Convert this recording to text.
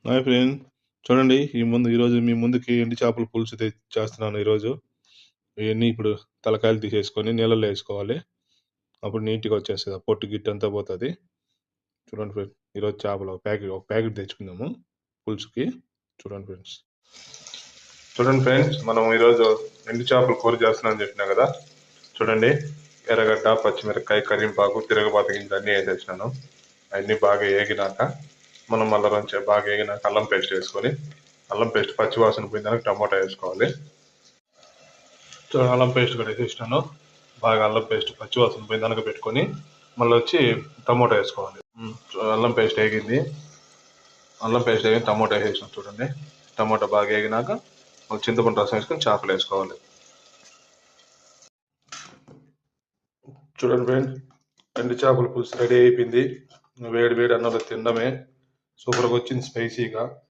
Hi friend, చూడండి ఈరోజు మీ ముందుకి ఎండు చేపల పులుసు చేస్తున్నాను. ఈరోజు ఇవన్నీ ఇప్పుడు తలకాయలు తీసేసుకొని నీళ్ళలో వేసుకోవాలి. అప్పుడు నీట్గా వచ్చేస్తుంది, పొట్టు గిట్టు అంతా పోతుంది. చూడండి ఫ్రెండ్స్, ఈరోజు చేపలు ఒక ప్యాకెట్ తెచ్చుకుందాము పులుసుకి. చూడండి ఫ్రెండ్స్, మనం ఈరోజు ఎండు చేపల కూర చేస్తున్నాను చెప్పినా కదా. చూడండి, ఎర్రగడ్డ, పచ్చిమిరపకాయ, కరివేపాకు, తిరగబాత గింజలు అన్నీ వేసేసినాను. అవన్నీ బాగా ఏగినాక మనం మళ్ళీ బాగా వేగినాక అల్లం పేస్ట్ వేసుకొని, అల్లం పేస్ట్ పచ్చివాసన పోయిందాక టమాటా వేసుకోవాలి. అల్లం పేస్ట్ కూడా వేసేసినాను. బాగా అల్లం పేస్ట్ పచ్చివాసన పోయిందాక పెట్టుకొని మళ్ళీ వచ్చి టమాటా వేసుకోవాలి. అల్లం పేస్ట్ వేగింది, టమాటా వేసేసినాం. చూడండి, టమాటా బాగా వేగినాక చింతపండు రసం వేసుకొని చేపలు వేసుకోవాలి. చూడండి ఫ్రెండ్, ఎండు చేపల పులుసు రెడీ అయిపోయింది. వేడి వేడి అన్నంలో తినడమే సూపర్గా వచ్చింది, స్పైసీగా.